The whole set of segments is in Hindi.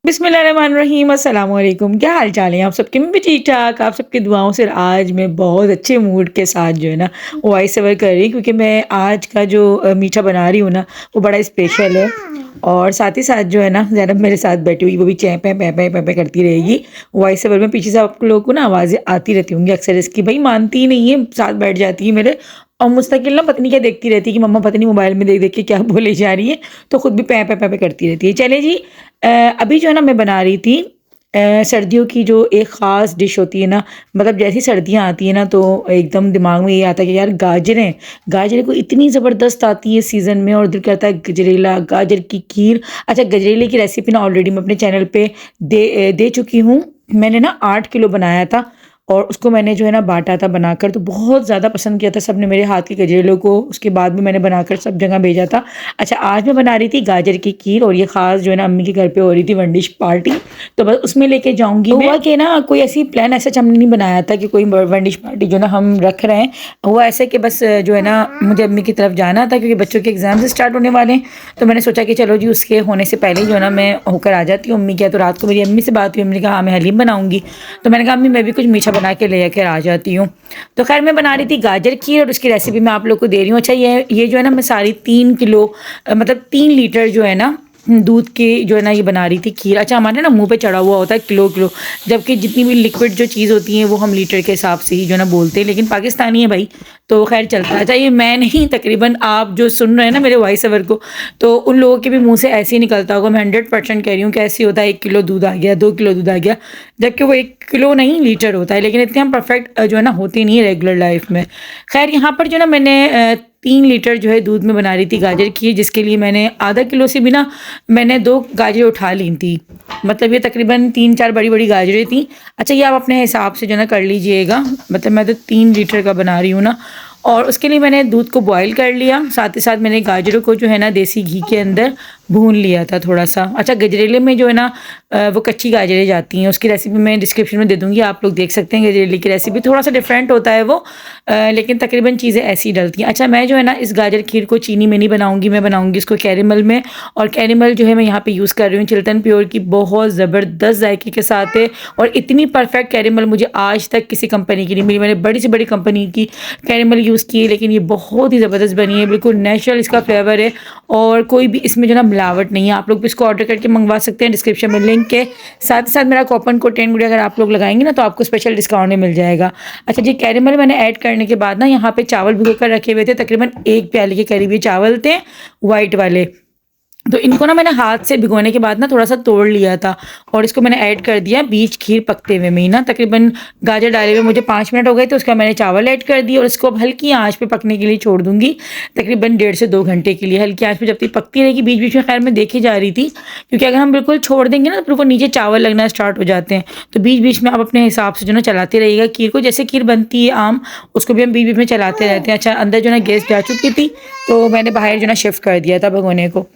बिस्मिल्लाहिर्रहमानिर्रहीम अस्सलाम वालेकुम। क्या हाल चाल है आप सबके? मैं भी ठीक ठाक। आप सबकी दुआओं से आज मैं बहुत अच्छे मूड के साथ जो है ना वॉइस ओवर कर रही हूँ, क्योंकि मैं आज का जो मीठा बना रही हूँ ना वो बड़ा स्पेशल है। और साथ ही साथ जो है ना ज़ैनब मेरे साथ बैठी हुई, वो भी चैं पै पै पै पै पै करती रहेगी वॉइस ओवर में। पीछे से आप लोगों को ना आवाज़ें आती रहती होंगी अक्सर इसकी। भाई मानती ही नहीं है, साथ बैठ जाती है मेरे और मुस्तकिल ना पता नहीं क्या देखती रहती है कि मम्मा पता नहीं मोबाइल में देख देख के क्या बोले जा रही है, तो खुद भी पै पै पै पै करती रहती है। चले जी, अभी जो है ना मैं बना रही थी सर्दियों की जो एक ख़ास डिश होती है ना, मतलब जैसी सर्दियाँ आती हैं ना तो एकदम दिमाग में ये आता है कि यार गाजरें गाजरें को इतनी ज़बरदस्त आती है सीज़न में, और दिल करता है गजरेला, गाजर की खीर। अच्छा, गजरेले की रेसिपी ना ऑलरेडी मैं अपने चैनल पे दे चुकी हूँ। मैंने ना 8 किलो बनाया था और उसको मैंने जो है ना बाँटा था बनाकर, तो बहुत ज़्यादा पसंद किया था सबने मेरे हाथ के गजरेलों को। उसके बाद भी मैंने बनाकर सब जगह भेजा था। अच्छा, आज मैं बना रही थी गाजर की खीर, और ये ख़ास जो है ना अम्मी के घर पे हो रही थी वन डिश पार्टी, तो बस उसमें लेके जाऊँगी मैं। हुआ कि ना कोई ऐसी प्लान ऐसा हमने नहीं बनाया था कि कोई वन डिश पार्टी जो ना हम रख रहे हैं। हुआ ऐसे कि बस जो है ना मुझे अम्मी की तरफ जाना था, क्योंकि बच्चों के एग्ज़ाम्स स्टार्ट होने वाले हैं। तो मैंने सोचा कि चलो जी उसके होने से पहले जो है ना मैं होकर आ जाती हूँ अम्मी के। तो रात को मेरी अम्मी से बात हुई, अम्मी ने कहा हाँ मैं हलीम बनाऊँगी। तो मैंने कहा अम्मी मैं भी कुछ मीठा बना के ले कर आ जाती हूँ। तो खैर मैं बना रही थी गाजर खीर, और उसकी रेसिपी मैं आप लोग को दे रही हूँ। अच्छा, ये जो है ना मैं सारी 3 किलो मतलब 3 लीटर जो है ना दूध के जो है ना ये बना रही थी खीर। अच्छा, हमारे ना मुंह पे चढ़ा हुआ होता है किलो किलो, जबकि जितनी भी लिक्विड जो चीज़ होती है वो हम लीटर के हिसाब से ही जो है ना बोलते हैं, लेकिन पाकिस्तानी है भाई तो खैर चलता है। अच्छा, ये मैं नहीं, तकरीबन आप जो सुन रहे हैं ना मेरे वॉइस ओवर को, तो उन लोगों के भी मुंह से ऐसे ही निकलता होगा। मैं 100% कह रही हूँ कि ऐसे होता है 1 किलो दूध आ गया, 2 किलो दूध आ गया, जबकि वो 1 किलो नहीं लीटर होता है। लेकिन इतने हम परफेक्ट जो है ना होते नहीं है रेगुलर लाइफ में। खैर यहाँ पर जो है ना मैंने 3 लीटर जो है दूध में बना रही थी गाजर खीर, जिसके लिए मैंने आधा किलो से भी ना मैंने 2 गाजरें उठा ली थी। मतलब ये तकरीबन 3-4 बड़ी-बड़ी गाजरें थी। अच्छा, ये आप अपने हिसाब से जो है ना कर लीजिएगा। मतलब मैं तो 3 लीटर का बना रही हूँ ना, और उसके लिए मैंने दूध को बॉयल कर लिया। साथ ही साथ मैंने गाजरों को जो है ना देसी घी के अंदर भून लिया था थोड़ा-सा। अच्छा, गजरेले में जो है ना वो कच्ची गाजरें जाती हैं, उसकी रेसिपी मैं डिस्क्रिप्शन में दे दूँगी, आप लोग देख सकते हैं। गजरेले की रेसिपी थोड़ा-सा डिफरेंट होता है वो, लेकिन तकरीबन चीज़ें ऐसी ही डलती हैं। अच्छा, मैं जो है ना इस गाजर खीर को चीनी में नहीं बनाऊँगी, मैं बनाऊँगी इसको कैरेमल में। और कैरेमल जो है मैं यहाँ पे यूज़ कर रही हूँ चिल्टन प्योर की, बहुत ज़बरदस्त जायके के साथ है। और इतनी परफेक्ट कैरेमल मुझे आज तक किसी कंपनी की नहीं मिली। मैंने बड़ी से बड़ी कंपनी की कैरेमल यूज़ की है, लेकिन ये बहुत ही ज़बरदस्त बनी है, बिल्कुल नेचुरल इसका फ्लेवर है, और कोई भी इसमें जो है ना मिलावट नहीं है। आप लोग भी इसको ऑर्डर करके मंगवा सकते हैं, डिस्क्रिप्शन में लिंक है। साथ ही साथ मेरा कूपन कोड 10 गुड अगर आप लोग लगाएंगे ना तो आपको स्पेशल डिस्काउंट में मिल जाएगा। अच्छा जी, कैरेमल मैंने ऐड करने के बाद ना यहाँ पे चावल भिगो कर रखे हुए थे, तकरीबन 1 प्याले के करीब ये चावल थे वाइट वाले। तो इनको ना मैंने हाथ से भिगोने के बाद ना थोड़ा-सा तोड़ लिया था, और इसको मैंने ऐड कर दिया बीच खीर पकते हुए में ही ना। तकरीबन गाजर डाले हुए मुझे 5 मिनट हो गए, तो उसके बाद मैंने चावल ऐड कर दिए और इसको अब हल्की आँच पे पकने के लिए छोड़ दूँगी, तकरीबन 1.5 से 2 घंटे के लिए। हल्की आँच पे जब तक पकती रहेगी, बीच-बीच में खैर मैं देखे जा रही थी, क्योंकि अगर हम बिल्कुल छोड़ देंगे ना तो फिर वो नीचे चावल लगना स्टार्ट हो जाते हैं। तो बीच-बीच में आप अपने हिसाब से जो है ना चलाते रहिएगा खीर को, जैसे खीर बनती है आम, उसको भी हम बीच-बीच में चलाते रहते हैं। अच्छा, अंदर जो है ना गैस जा चुकी थी, तो मैंने बाहर जो है ना शिफ्ट कर दिया था भगोने को।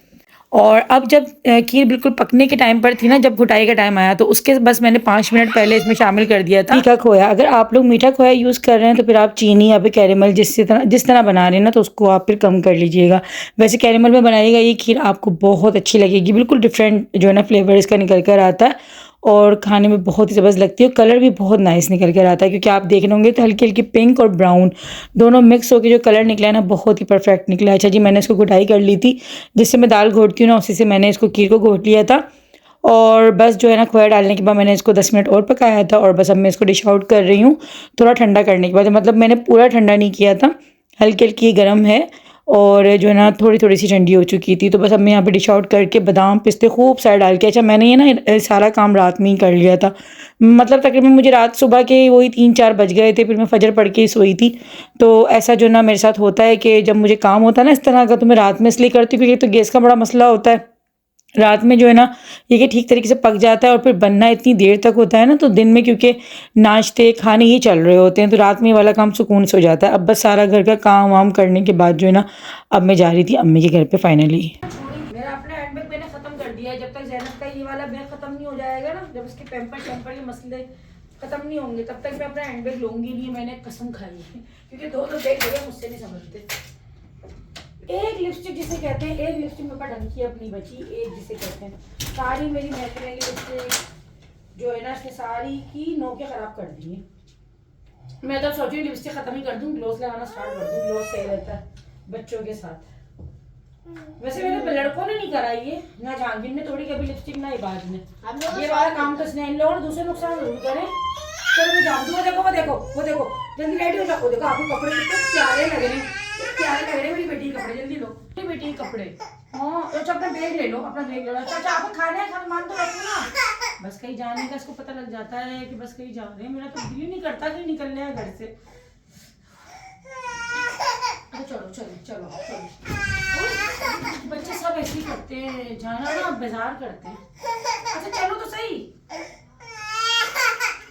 और अब जब खीर बिल्कुल पकने के टाइम पर थी ना, जब घुटाई का टाइम आया, तो उसके बस मैंने 5 मिनट पहले इसमें शामिल कर दिया था मीठा खोया। अगर आप लोग मीठा खोया यूज़ कर रहे हैं तो फिर आप चीनी या फिर कैरेमल जिस तरह बना रहे हैं ना, तो उसको आप फिर कम कर लीजिएगा। वैसे कैरेमल में बनाइएगा ये खीर, आपको बहुत अच्छी लगेगी। बिल्कुल डिफरेंट जो है ना फ्लेवर इसका निकल कर आता है, और खाने में बहुत ही ज़बरदस्त लगती है। कलर भी बहुत नाइस निकल कर आता है, क्योंकि आप देख रहे होंगे तो हल्की हल्की पिंक और ब्राउन दोनों मिक्स होकर जो कलर निकला है ना, बहुत ही परफेक्ट निकला है। अच्छा जी, मैंने इसको घुटाई कर ली थी, जिससे मैं दाल घोटती हूँ ना उसी से मैंने इसको खीर को घोट लिया था। और बस जो है ना खोया डालने के बाद मैंने इसको 10 मिनट और पकाया था, और बस अब मैं इसको डिश आउट कर रही हूँ थोड़ा ठंडा करने के बाद। मतलब मैंने पूरा ठंडा नहीं किया था, हल्की हल्की गर्म है, और जो है ना थोड़ी थोड़ी सी ठंडी हो चुकी थी। तो बस अब मैं यहाँ पे डिश आउट करके बादाम पिस्ते खूब सारे डाल के, अच्छा मैंने ये ना सारा काम रात में ही कर लिया था। मतलब तकरीबन मुझे रात सुबह के वही 3-4 बज गए थे, फिर मैं फजर पढ़ के ही सोई थी। तो ऐसा जो ना मेरे साथ होता है कि जब मुझे काम होता है ना इस तरह का, तो मैं रात में इसलिए करती हूँ, क्योंकि तो गैस का बड़ा मसला होता है रात में जो है ना, ये कि ठीक तरीके से पक जाता है, और फिर बनना इतनी देर तक होता है ना, तो दिन में क्योंकि नाश्ते खाने ही चल रहे होते हैं, तो रात में ये वाला काम सुकून से हो जाता है। अब बस सारा घर का काम वाम करने के बाद जो है ना, अब मैं जा रही थी अम्मी के घर पे फाइनली। मेरा अपना हैंडबैग मैंने ख़त्म कर दिया है। जब तक ज़ैनब का ये वाला बैग ख़त्म नहीं हो जाएगा ना, जब उसके पैम्पर के मसले ख़त्म नहीं होंगे, तब तक मैं अपना हैंडबैग लूँगी नहीं। मैंने कसम खाई है, क्योंकि 2-2 बैग भैया मुझसे नहीं समझते। एक लिपस्टिक जिसे कहते हैं, एक लिपस्टिक मेरे पास ढंग की अपनी बची, एक जिसे कहते हैं सारी मेरी महफिल लिपस्टिक इसने सारी की नोके खराब कर दी है। मैं तो सोच रही लिपस्टिक खत्म ही कर दूं, ग्लोस लगाना स्टार्ट कर दूं, ग्लोस सही रहता है बच्चों के साथ। वैसे मैंने लड़कों ने नहीं कराई है, ना जहांगीर ने थोड़ी कभी लिपस्टिक, ना इबाद ने। ये वाला काम तो स्नेह लोग दूसरे नुकसान जरूर करें। चलो मैं जाऊँ, वो देखो वो देखो वो देखो, जल्दी रेडी हो जाओ। वो देखो आपको कपड़े कितने प्यारे लग रहे हैं, प्यारे लग रहे हैं मेरी बेटी के कपड़े। जल्दी लो मेरी बेटी के कपड़े। हाँ तो अपना बैग ले लो, अपना बैग ले लो। चाचा आपको खाना है, खाना मान तो रखो ना। बस कहीं जाने का इसको पता लग जाता है कि बस कहीं जा रहे हैं। मेरा तो दिल ही नहीं करता कि निकलने है घर से। चलो चलो चलो चलो, बच्चे सब ऐसे ही करते हैं, जाना ना बाजार करते हैं। अच्छा चलो तो सही,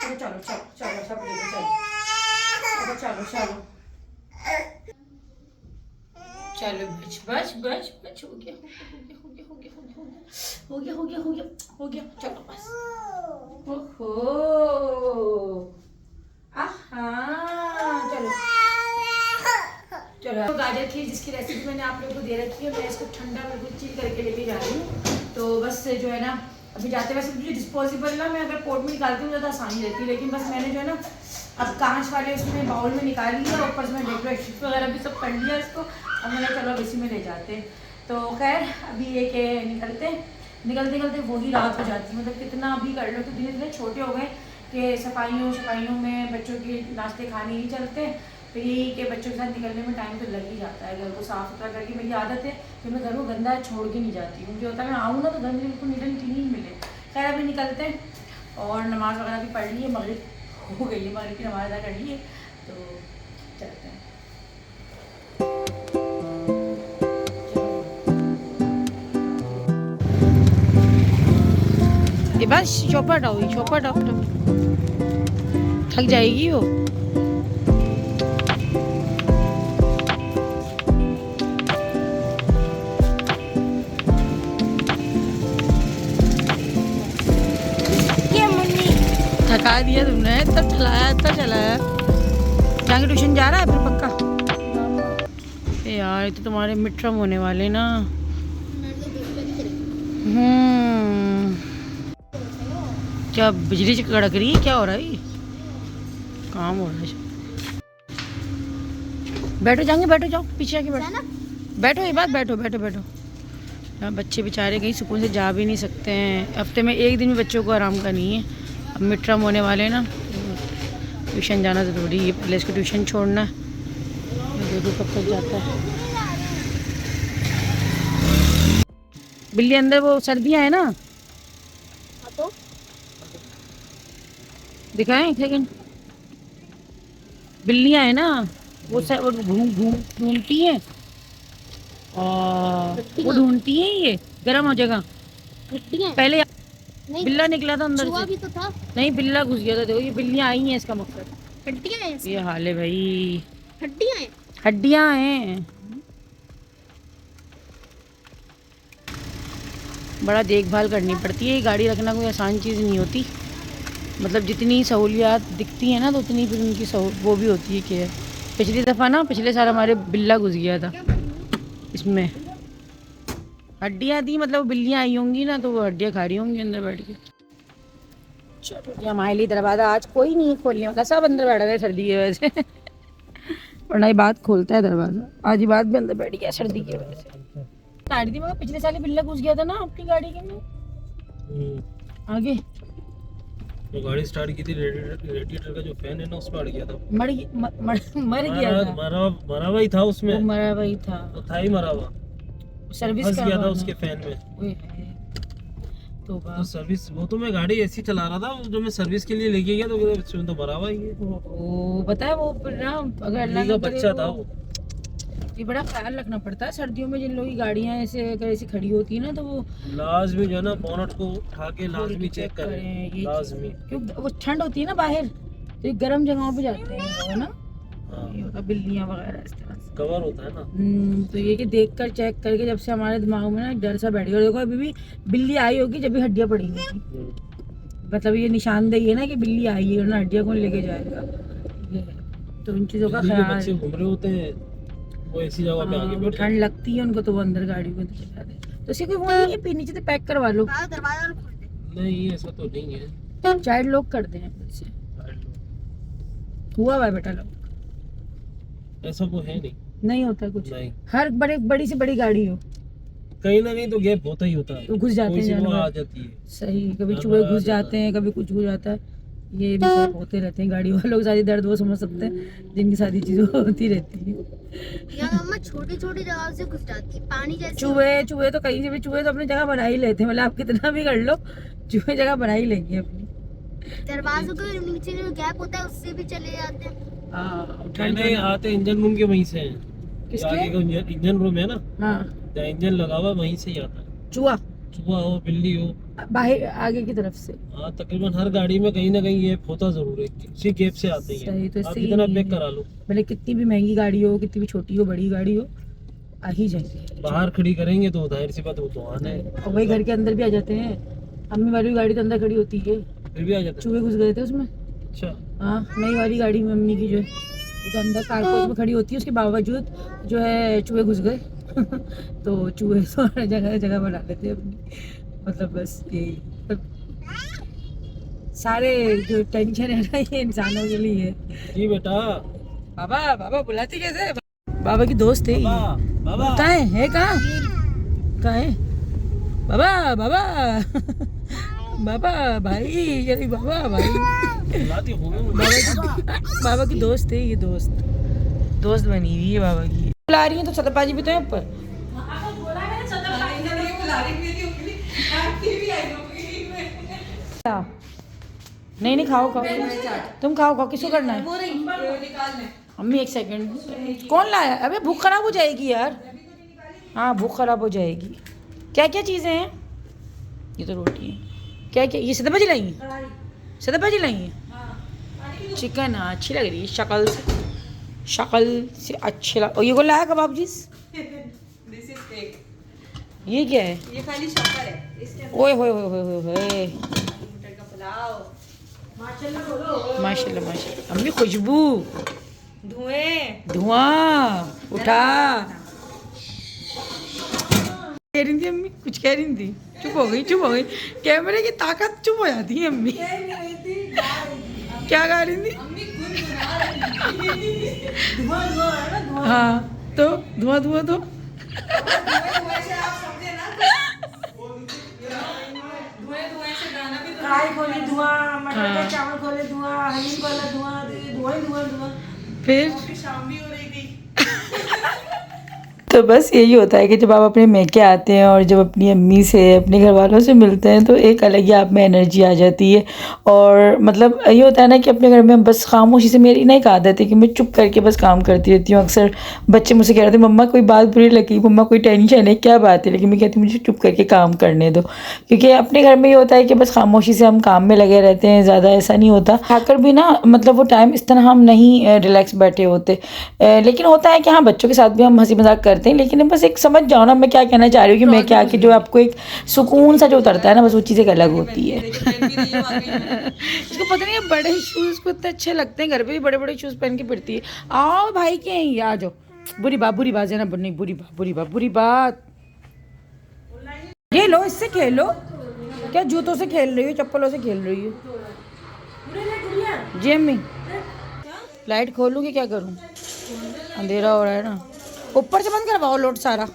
चलो चलो चलो चलो सब लेके चलो, चलो चलो चलो, बच बच बच बच, हो गया हो गया हो गया हो गया हो गया हो गया हो गया हो गया, चलो बस। ओहो आहा, चलो चलो। तो गाजर की जिसकी रेसिपी मैंने आप लोगों को दे रखी है, मैं इसको ठंडा बिल्कुल चिल करके लेके जा रही हूँ। तो बस जो है ना अभी जाते, वैसे मुझे डिस्पोजेबल ना, मैं अगर पोर्ट में निकालती हूँ ज़्यादा आसानी रहती है, लेकिन बस मैंने जो है ना अब कांच वाले उसमें बाउल में निकाल लिया, ऊपर से मैं डेकोरेशन वगैरह भी सब कर लिया इसको। अब मैंने चलो अब इसी में ले जाते हैं। तो खैर अभी ये के निकलते निकलते वही रात हो जाती है। मतलब कितना भी कर लो, तो दिन इतने छोटे हो गए कि सफाइयों में बच्चों के नाश्ते खाने ही चलते हैं। फिर यही कि बच्चों के साथ निकलने में टाइम तो लग ही जाता है। घर को साफ़ सुथरा करके, मेरी आदत है कि मैं घर को गंदा छोड़ के नहीं जाती हूँ। मुझे होता है मैं आऊँ ना तो घर में बिल्कुल नीट एंड क्लीन ही मिले। खैर अभी निकलते हैं और नमाज़ वगैरह भी पढ़ ली है, मगरिब हो गई है, मगरिब की नमाज़ अदा कर ली है, तो चलते हैं। ये बस चौपट आओ, चौपट आओ, थक जाएगी वो। थका दिया तुमने, तब चलाया। जाके ट्यूशन जा रहा है फिर पक्का? यार ये तो तुम्हारे मिड टर्म होने वाले ना। क्या बिजली कड़क रही है, क्या हो रहा है? काम हो रहा है। बैठो जाएंगे, बैठो जाओ पीछे आके बैठो, बैठो ये बात, बैठो बैठो बैठो। हाँ बच्चे बेचारे कहीं सुकून से जा भी नहीं सकते हैं। हफ्ते में एक दिन भी बच्चों को आराम का नहीं है। अब मिड टर्म होने वाले हैं ना, ट्यूशन जाना ज़रूरी है। पहले इसको ट्यूशन छोड़ना है, देखो कब तक जाता है। बिल्ली अंदर, वो सर्दियाँ है ना, तो दिखाएं एक सेकंड। बिल्लियाँ है ना, वो ढूंढती हैं, और वो ढूंढती हैं ये गर्म हो जाएगा। पहले बिल्ला निकला था अंदर से, भी तो था। नहीं बिल्ला घुस गया था। देखो ये बिल्लियाँ आई हैं, इसका मकसद हड्डियाँ हैं। ये हाल है भाई, हड्डियाँ हैं। बड़ा देखभाल करनी पड़ती है। ये गाड़ी रखना कोई आसान चीज़ नहीं होती। मतलब जितनी सहूलियात दिखती है ना, तो उतनी फिर उनकी वो भी होती है कि पिछली दफ़ा ना, पिछले साल हमारे बिल्ला घुस गया था इसमें। हड्डियाँ थी, मतलब बिल्लियाँ आई होंगी ना, तो वो हड्डियाँ खा रही होंगी अंदर बैठ के। चलो हमारे लिए दरवाज़ा आज कोई नहीं खोलने वाला, सब अंदर बैठ गए सर्दी की वजह से। वरना ये बात खोलता है दरवाज़ा, आज ही बात भी अंदर बैठ गया सर्दी की वजह से। गाड़ी थी मगर पिछले साल बिल्ला घुस गया था ना आपकी गाड़ी के में आगे। तो गाड़ी स्टार्ट की थी, रेडिएटर का जो फैन है ना उसमें अड़ गया था। मर गया था। मरा हुआ ही था उसमें, मरा हुआ ही था, तो था ही मरा हुआ। सर्विस फंस गया था उसके फैन में। तो सर्विस, वो तो मैं गाड़ी ऐसी चला रहा था, जो मैं सर्विस के लिए लेके गया, तो उसमें तो मरा हुआ ही है। वो पता है वो ना, अगर अल्लाह का बच्चा था वो। ये बड़ा ख्याल रखना पड़ता है सर्दियों में। जिन लोगों की गाड़ियाँ ऐसे अगर ऐसी खड़ी होती है ना, तो वो लाजमी जो है ना बोनट को उठा के लाजमी चेक करें, लाजमी। क्योंकि वो ठंड होती है ना बाहर, तो ये गर्म जगहों पे जाते हैं वो ना, ये होता बिल्लियाँ वगैरह इस तरह से कवर होता है ना। तो ये कि देख कर चेक करके, जब से हमारे दिमाग में ना डर सा बैठ गया। देखो अभी भी बिल्ली आई होगी जब भी हड्डियाँ पड़ी होगी, मतलब ये निशानदेही है ना कि बिल्ली आई है, ना हड्डियाँ कौन लेके जाएगा। तो इन चीज़ों का ख्याल, बच्चे घूम रहे होते हैं वो ऐसी जगह पे आगे बैठे, ठंड लगती है उनको, तो वो अंदर गाड़ी में चला दे। तो इसी को वो नहीं है, नीचे से पैक करवा लो। नहीं ऐसा तो नहीं है। चाइल्ड लॉक कर दें फिर से। हुआ है बेटा लॉक। ऐसा वो है नहीं। नहीं होता कुछ। नहीं, हर बड़ी से बड़ी गाड़ी हो कहीं ना कहीं तो गैप होता ही होता है, तो घुस जाते कोई हैं सी वो जानवर। आ जाती है। सही, कभी जानवर चूहे आ घुस जाता जाते हैं, कभी कुछ हो जाता है। ये भी सब होते रहते हैं, गाड़ी वालों की सारी दर्द वो समझ सकते हैं जिनकी सारी चीजें होती रहती है। यार मम्मा छोटी छोटी जगह से घुस जाती है, पानी जैसे। चूहे तो कहीं से भी, चूहे तो अपनी जगह बना ही लेते हैं, मतलब आप कितना भी कर लो चूहे जगह बना ही लेंगे अपनी। दरवाजों के नीचे जो गैप होता है उससे भी चले जाते हैं। कहने आते इंजन रूम के वहीं से हैं। किसके? आगे का इंजन रूम है ना, हाँ, जहाँ इंजन लगा हुआ है, वहीं से ही आता है। चूहा चूहा हो, बिल्ली हो, बाहर आगे की तरफ से। हाँ तकरीबन हर गाड़ी में कहीं ना कहीं गैप होता जरूर है, उसी गैप से आते ही सही, तो है। आप इससे कितना ही पैक करा लो, भले कितनी भी महंगी गाड़ी हो, कितनी भी छोटी हो बड़ी गाड़ी हो, आ ही जाएंगे। बाहर खड़ी करेंगे तो जाहिर सी बात वो तो आना है, और वही घर के अंदर भी आ जाते हैं। अम्मी वाली गाड़ी तो अंदर खड़ी होती है, फिर भी आ जाता है। चूहे घुस गए थे उसमें। अच्छा, हाँ, नई वाली गाड़ी में अम्मी की जो है वो तो अंदर कारपोच में खड़ी होती है, उसके बावजूद जो है चूहे घुस गए। तो चूहे तो हर जगह जगह बना लेते हैं अपनी, मतलब बस यही सारे जो टेंशन है ना ये इंसानों के लिए है। जी बेटा। बाबा बाबा बुलाती कैसे? बाबा की दोस्त है ये। बाबा बाबा कहाँ है कहाँ है बाबा? बाबा बाबा भाई, अरे बाबा भाई, बुलाती होंगे। बाबा की दोस्त है ये, दोस्त बनी हुई है बाबा की। बुला रही है तो सतपाजी भी तो है ऊपर। नहीं खाओ तुम खाओ, किसको करना है? अम्मी एक सेकंड, कौन लाया? अबे भूख खराब हो जाएगी यार। हाँ भूख खराब हो जाएगी। क्या क्या चीज़ें हैं? ये तो रोटी है। क्या क्या ये सतपाजी लाई है? सतपाजी लाई है चिकन। हाँ अच्छी लग रही है शक्ल से अच्छी लग। और ये को लाया कबाब जीस? ये क्या है? ये खाली शक्कर है। ओए होए होए होए होए, माशाल्लाह माशाल्लाह। अम्मी खुशबू, धुआं उठा। कह रही थी अम्मी, कुछ कह रही थी, चुप हो गई। कैमरे की ताकत चुप हो जाती है अम्मी। क्या गा रही थी? हाँ तो धुआं तो कढ़ाई खोली धुआं, मटर के चावल खोले धुआं, हलीम खोला धुआं। फिर शाम भी हो रही थी। तो बस यही होता है कि जब आप अपने मैके आते हैं और जब अपनी अम्मी से, अपने घर वालों से मिलते हैं तो एक अलग ही आप में एनर्जी आ जाती है। और मतलब ये होता है ना कि अपने घर में बस खामोशी से, मेरी ना एक आदत है कि मैं चुप करके बस काम करती रहती हूँ। अक्सर बच्चे मुझसे कह रहे थे मम्मा कोई बात बुरी लगी, मम्मा कोई टेंशन है, क्या बात है? लेकिन मैं कहती हूँ मुझे चुप करके काम करने दो, क्योंकि अपने घर में ये होता है कि बस खामोशी से हम काम में लगे रहते हैं, ज़्यादा ऐसा नहीं होता। खाकर भी ना मतलब वो टाइम इस तरह हम नहीं रिलैक्स बैठे होते। लेकिन होता है कि हाँ बच्चों के साथ भी हम हंसी मजाक करते हैं, लेकिन बस एक समझ जाओ ना मैं क्या कहना चाह रही हूँ कि मैं क्या, कि जो आपको एक सुकून सा जो उतरता है ना, बस वो चीज़ एक अलग होती है। इसको पता नहीं है, बड़े शूज़ को इतने अच्छे लगते हैं, घर पे भी बड़े बड़े शूज़ पहन के फिरती है। आओ भाई के हैं, आ जाओ। बुरी बात है ना, नहीं बुरी बात। खेलो, इससे खेलो। क्या जूतों से खेल रही हो, चप्पलों से खेल रही हो? जी अम्मी, लाइट खोलूँ कि क्या करूँ? अंधेरा हो रहा है ना। ऊपर से बंद करवाओ लोट सारा,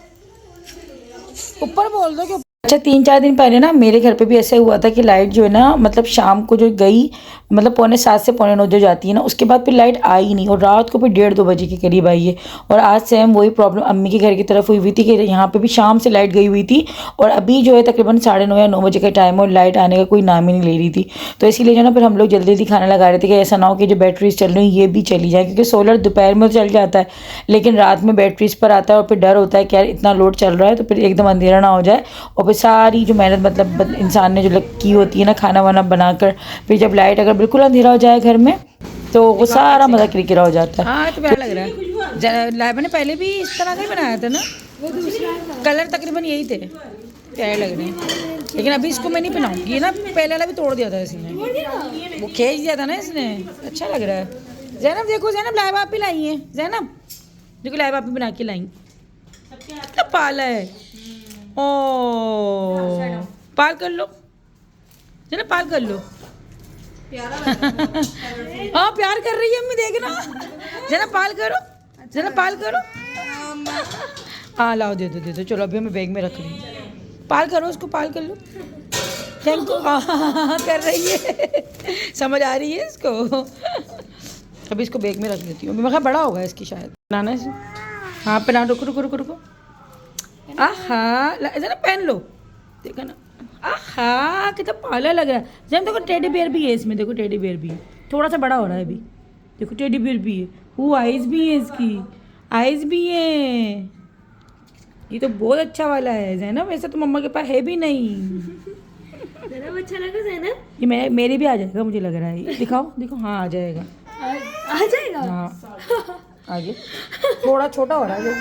ऊपर बोल दो कि। अच्छा 3-4 दिन पहले ना मेरे घर पे भी ऐसा हुआ था कि लाइट जो है ना, मतलब शाम को जो गई, मतलब 7:45 से 9:15 जो जाती है ना, उसके बाद फिर लाइट आई नहीं, और रात को फिर 1:30-2 बजे के करीब आई है। और आज सेम वही प्रॉब्लम अम्मी के घर की तरफ हुई थी कि यहाँ पे भी शाम से लाइट गई हुई थी, और अभी जो है तकरीबन 9:30 या 9 बजे का टाइम, और लाइट आने का कोई नाम ही नहीं ले रही थी। तो इसीलिए जो ना फिर हम लोग जल्दी जल्दी खाना लगा रहे थे कि ऐसा ना हो कि जो बैटरीज चल रही हैं ये भी चली जाए, क्योंकि सोलर दोपहर में तो चल जाता है लेकिन रात में बैटरीज पर आता है, और फिर डर होता है कि यार इतना लोड चल रहा है तो फिर एकदम अंधेरा ना हो जाए, और फिर सारी जो मेहनत मतलब इंसान ने जो की होती है ना खाना वाना बनाकर, फिर जब लाइट अगर बिल्कुल अंधेरा हो जाए घर में तो वो सारा मज़ा किरकिरा हो जाता है। हाँ तो प्यारा लग रहा है। मैंने पहले भी इस तरह का ही बनाया था ना, कलर तकरीबन यही थे, प्यारे लग रहे हैं। लेकिन अभी इसको मैं नहीं पहनाऊंगी, ये ना पहले वाला भी तोड़ दिया था इसने, वो खींच दिया था ना इसने। अच्छा लग रहा है। ज़ैनब देखो, ज़ैनब लाइव आप ही लाई है, ज़ैनब देखो लाइव आप ही बना के लाई, कितना पाला है। ओ पाल कर लो, ज़ैनब पाल कर लो। हाँ प्यार कर रही है अम्मी, देखना जना पाल करो, जना पाल करो। हाँ लाओ, दे दो, चलो अभी मैं बैग में रख रही हूँ। पाल करो उसको, पाल कर लो। Thank you. हाँ कर रही है, समझ आ रही है इसको। अभी इसको बैग में रख देती हूँ, मैं कहा बड़ा होगा इसकी शायद। बनाना है इसे? हाँ पहना, रुको। आहा जना पहन लो, देखो ना। आहा कितना पाला लग रहा है। जब देखो टेडी बियर भी है इसमें, देखो टेडी बियर भी है, थोड़ा सा बड़ा हो रहा है अभी। देखो टेडी बियर भी है, वो आइज़ भी है इसकी, आइज़ भी है। ये तो बहुत अच्छा वाला है ज़ैनब, वैसे तो मम्मा के पास है भी नहीं। ज़ैनब अच्छा लगा ज़ैनब? ये मेरे भी आ जाएगा मुझे लग रहा है। ये दिखाओ हाँ आ जाएगा, आ जाएगा। हाँ आगे थोड़ा छोटा हो रहा है,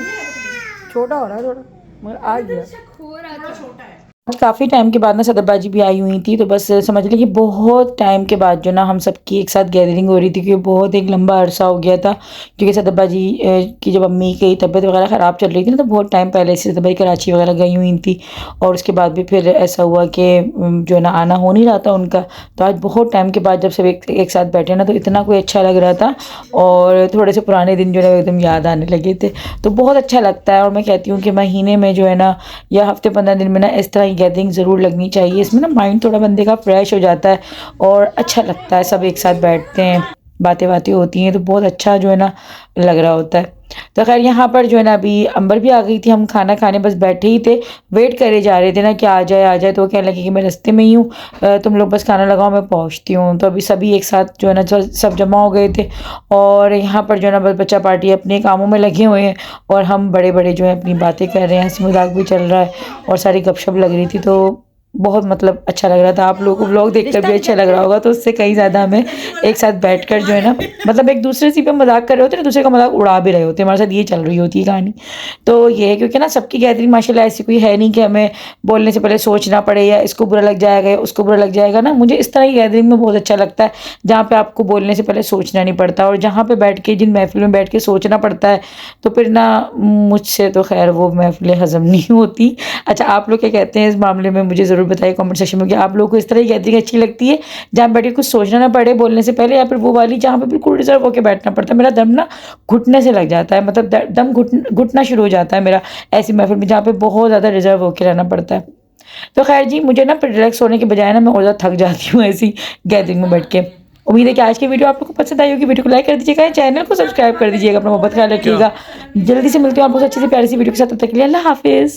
छोटा हो रहा है थोड़ा, मगर आ गया। खो रहा था। काफ़ी टाइम के बाद ना सदरबाजी भी आई हुई थी, तो बस समझ लीजिए कि बहुत टाइम के बाद जो ना हम सबकी एक साथ गैदरिंग हो रही थी, क्योंकि बहुत एक लंबा अरसा हो गया था। क्योंकि सदरबाजी की जब अम्मी की तबीयत वगैरह ख़राब चल रही थी ना, तो बहुत टाइम पहले से सदरबाजी कराची वगैरह गई हुई थी, और उसके बाद भी फिर ऐसा हुआ कि जो ना आना हो नहीं रहा था उनका। तो आज बहुत टाइम के बाद जब सब एक साथ बैठे ना, तो इतना कोई अच्छा लग रहा था, और थोड़े से पुराने दिन जो है एकदम याद आने लगे थे। तो बहुत अच्छा लगता है, और मैं कहती हूँ कि महीने में जो है ना, या हफ्ते 15 दिन में ना, इस तरह गैदरिंग ज़रूर लगनी चाहिए। इसमें ना माइंड थोड़ा बंदे का फ्रेश हो जाता है और अच्छा लगता है, सब एक साथ बैठते हैं, बातें होती हैं, तो बहुत अच्छा जो है ना लग रहा होता है। तो खैर यहाँ पर जो है ना अभी अंबर भी आ गई थी, हम खाना खाने बस बैठे ही थे, वेट करे जा रहे थे ना कि आ जाए। तो वो कहने लगी कि मैं रास्ते में ही हूँ, तुम लोग बस खाना लगाओ, मैं पहुँचती हूँ। तो अभी सभी एक साथ जो है ना सब जमा हो गए थे, और यहाँ पर जो है ना बस बच्चा पार्टी अपने कामों में लगे हुए हैं, और हम बड़े जो है अपनी बातें कर रहे हैं, हंसी मजाक भी चल रहा है, और सारी गपशप लग रही थी। तो बहुत मतलब अच्छा लग रहा था। आप लोगों को व्लॉग देखकर भी अच्छा लग रहा होगा, तो उससे कहीं ज़्यादा हमें एक साथ बैठकर जो है ना, मतलब एक दूसरे से पे मजाक कर रहे होते हैं, दूसरे का मजाक उड़ा भी रहे होते हैं, हमारे साथ ये चल रही होती है कहानी। तो ये है, क्योंकि ना सबकी गैदरिंग माशाल्लाह ऐसी कोई है नहीं कि हमें बोलने से पहले सोचना पड़े, या इसको बुरा लग जाएगा या उसको बुरा लग जाएगा ना। मुझे इस तरह की गैदरिंग में बहुत अच्छा लगता है, जहाँ पे आपको बोलने से पहले सोचना नहीं पड़ता, और जहाँ पे बैठ के, जिन महफिल में बैठ के सोचना पड़ता है, तो फिर ना मुझसे तो खैर वो महफिलें हज़म नहीं होती। अच्छा आप लोग क्या कहते हैं इस मामले में, मुझे ज़रूर बताइए कमेंट सेक्शन में कि आप लोगों को इस तरह की गैदरिंग अच्छी लगती है, जहाँ बैठ के कुछ सोचना ना पड़े बोलने से पहले, या फिर वो वाली जहाँ पे बिल्कुल रिजर्व होकर बैठना पड़ता है। मेरा दम ना घुटने से लग जाता है, मतलब दम घुटना शुरू हो जाता है मेरा ऐसी महफिल में, जहाँ पे बहुत ज़्यादा रिजर्व होकर रहना पड़ता है। तो खैर जी, मुझे ना फिर रिलैक्स होने के बजाय ना मैं और ज़्यादा थक जाती हूँ ऐसी गैदरिंग में बैठ के। उम्मीद है कि आज की वीडियो आप लोगों को पसंद आई होगी। वीडियो को लाइक कर दीजिएगा, चैनल को सब्सक्राइब कर दीजिएगा, अपना बहुत ख्याल रखिएगा। जल्दी से मिलती हूँ आप लोग अच्छी सी प्यारी सी वीडियो के साथ, तब तक के लिए अल्लाह हाफिज़।